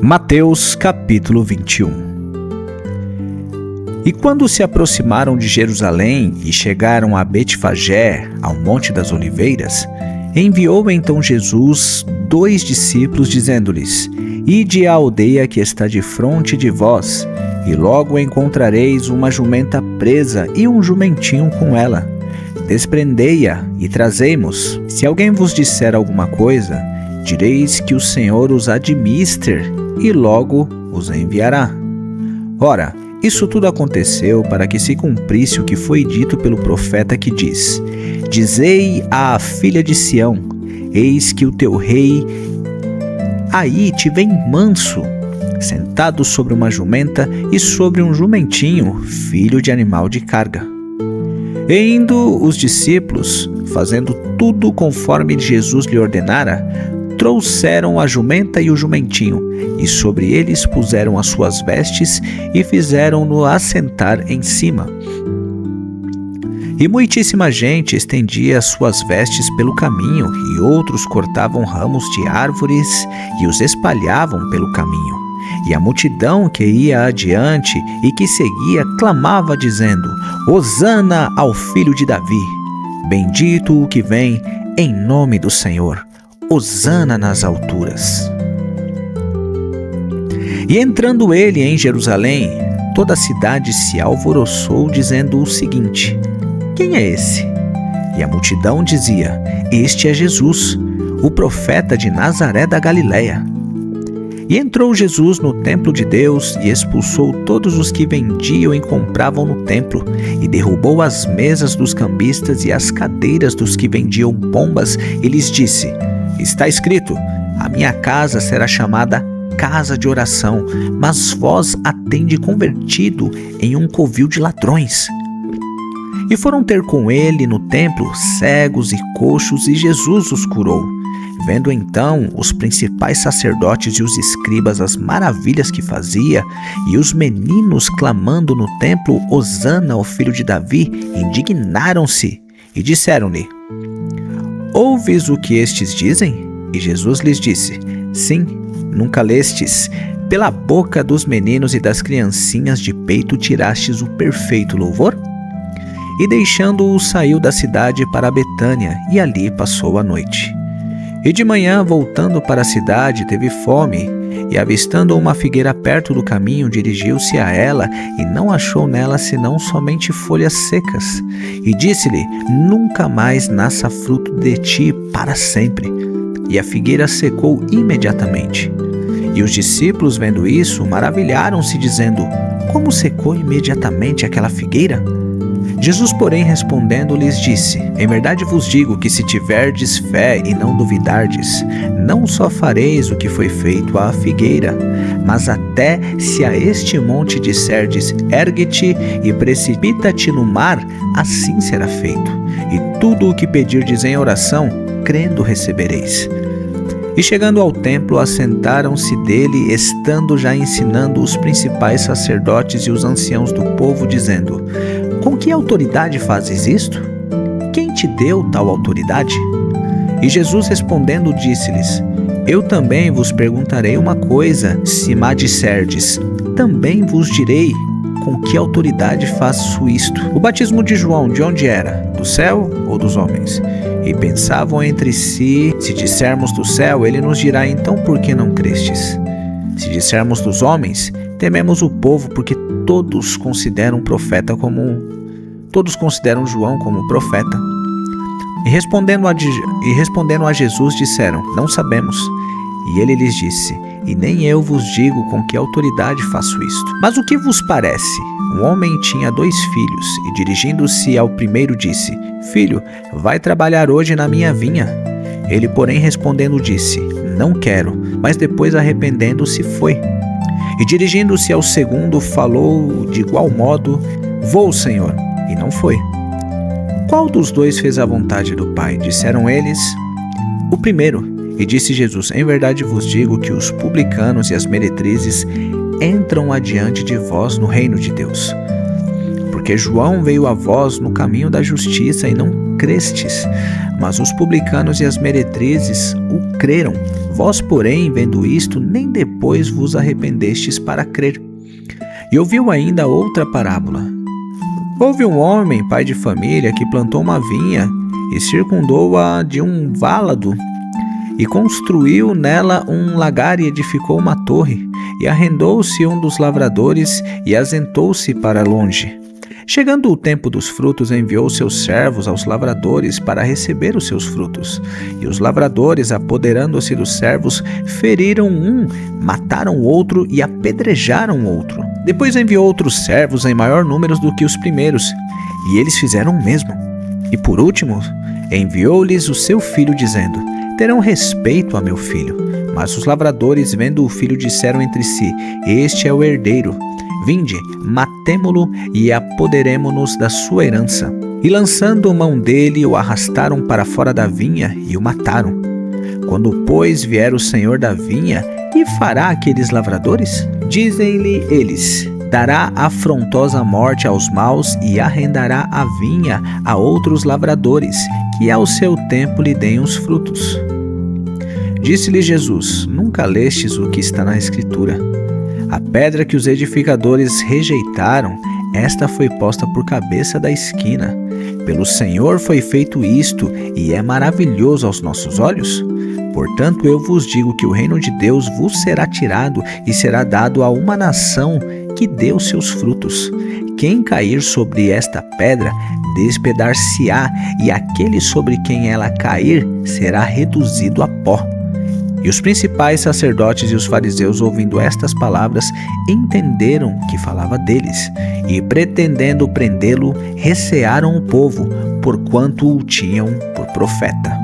Mateus capítulo 21. E quando se aproximaram de Jerusalém e chegaram a Betfagé, ao Monte das Oliveiras, enviou então Jesus 2 discípulos, dizendo-lhes: Ide à aldeia que está defronte de vós, e logo encontrareis uma jumenta presa e um jumentinho com ela. Desprendei-a e trazei-mos. Se alguém vos disser alguma coisa, direis que o Senhor os há de mister, e logo os enviará. Ora, isso tudo aconteceu para que se cumprisse o que foi dito pelo profeta, que diz: Dizei à filha de Sião: Eis que o teu rei aí te vem manso, sentado sobre uma jumenta e sobre um jumentinho, filho de animal de carga. E indo os discípulos, fazendo tudo conforme Jesus lhe ordenara, trouxeram a jumenta e o jumentinho, e sobre eles puseram as suas vestes e fizeram-no assentar em cima. E muitíssima gente estendia as suas vestes pelo caminho, e outros cortavam ramos de árvores e os espalhavam pelo caminho. E a multidão que ia adiante e que seguia clamava, dizendo: Hosana ao filho de Davi! Bendito o que vem em nome do Senhor! Hosana nas alturas! E entrando ele em Jerusalém, toda a cidade se alvoroçou, dizendo o seguinte: Quem é esse? E a multidão dizia: Este é Jesus, o profeta de Nazaré da Galileia. E entrou Jesus no templo de Deus e expulsou todos os que vendiam e compravam no templo, e derrubou as mesas dos cambistas e as cadeiras dos que vendiam pombas, e lhes disse: Está escrito: A minha casa será chamada casa de oração, mas vós a tende convertido em um covil de ladrões. E foram ter com ele no templo cegos e coxos, e Jesus os curou. Vendo então os principais sacerdotes e os escribas as maravilhas que fazia, e os meninos clamando no templo: Hosana ao filho de Davi, indignaram-se e disseram-lhe: Ouves o que estes dizem? E Jesus lhes disse: Sim, nunca lestes: pela boca dos meninos e das criancinhas de peito tirastes o perfeito louvor? E deixando-o, saiu da cidade para Betânia, e ali passou a noite. E de manhã, voltando para a cidade, teve fome, e avistando uma figueira perto do caminho, dirigiu-se a ela, e não achou nela senão somente folhas secas. E disse-lhe: Nunca mais nasça fruto de ti para sempre. E a figueira secou imediatamente. E os discípulos, vendo isso, maravilharam-se, dizendo: Como secou imediatamente aquela figueira? Jesus, porém, respondendo, lhes disse: Em verdade vos digo que, se tiverdes fé e não duvidardes, não só fareis o que foi feito à figueira, mas até se a este monte disserdes: Ergue-te e precipita-te no mar, assim será feito. E tudo o que pedirdes em oração, crendo recebereis. E chegando ao templo, assentaram-se dele, estando já ensinando os principais sacerdotes e os anciãos do povo, dizendo: Com que autoridade fazes isto? Quem te deu tal autoridade? E Jesus respondendo disse-lhes: Eu também vos perguntarei uma coisa, se me disserdes, também vos direi com que autoridade faço isto. O batismo de João, de onde era? Do céu ou dos homens? E pensavam entre si: se dissermos do céu, ele nos dirá: então por que não crestes? Se dissermos dos homens, tememos o povo, porque todos consideram João como profeta. E respondendo a Jesus, disseram: Não sabemos. E ele lhes disse: E nem eu vos digo com que autoridade faço isto. Mas o que vos parece? Um homem tinha 2 filhos, e dirigindo-se ao primeiro disse: Filho, vai trabalhar hoje na minha vinha. Ele, porém, respondendo, disse: Não quero. Mas depois, arrependendo-se, foi. E dirigindo-se ao segundo, falou de igual modo: Vou, Senhor. E não foi. Qual dos 2 fez a vontade do Pai? Disseram eles: O primeiro. E disse Jesus: Em verdade vos digo que os publicanos e as meretrizes entram adiante de vós no reino de Deus. Porque João veio a vós no caminho da justiça e não crestes, mas os publicanos e as meretrizes o creram. Vós, porém, vendo isto, nem depois vos arrependestes para crer. E ouviu ainda outra parábola. Houve um homem, pai de família, que plantou uma vinha e circundou-a de um válado, e construiu nela um lagar e edificou uma torre, e arrendou-se um dos lavradores e asentou-se para longe. Chegando o tempo dos frutos, enviou seus servos aos lavradores para receber os seus frutos. E os lavradores, apoderando-se dos servos, feriram um, mataram o outro e apedrejaram o outro. Depois enviou outros servos em maior número do que os primeiros, e eles fizeram o mesmo. E por último, enviou-lhes o seu filho, dizendo: terão respeito a meu filho. Mas os lavradores, vendo o filho, disseram entre si: este é o herdeiro. Vinde, matemo-lo e apoderemo-nos da sua herança. E lançando mão dele, o arrastaram para fora da vinha e o mataram. Quando, pois, vier o senhor da vinha, que fará aqueles lavradores? Dizem-lhe eles: dará afrontosa morte aos maus e arrendará a vinha a outros lavradores, que ao seu tempo lhe deem os frutos. Disse-lhe Jesus: nunca lestes o que está na Escritura? A pedra que os edificadores rejeitaram, esta foi posta por cabeça da esquina. Pelo Senhor foi feito isto, e é maravilhoso aos nossos olhos. Portanto, eu vos digo que o reino de Deus vos será tirado e será dado a uma nação que dê os seus frutos. Quem cair sobre esta pedra, despedar-se-á, e aquele sobre quem ela cair será reduzido a pó. E os principais sacerdotes e os fariseus, ouvindo estas palavras, entenderam que falava deles, e pretendendo prendê-lo, recearam o povo, porquanto o tinham por profeta.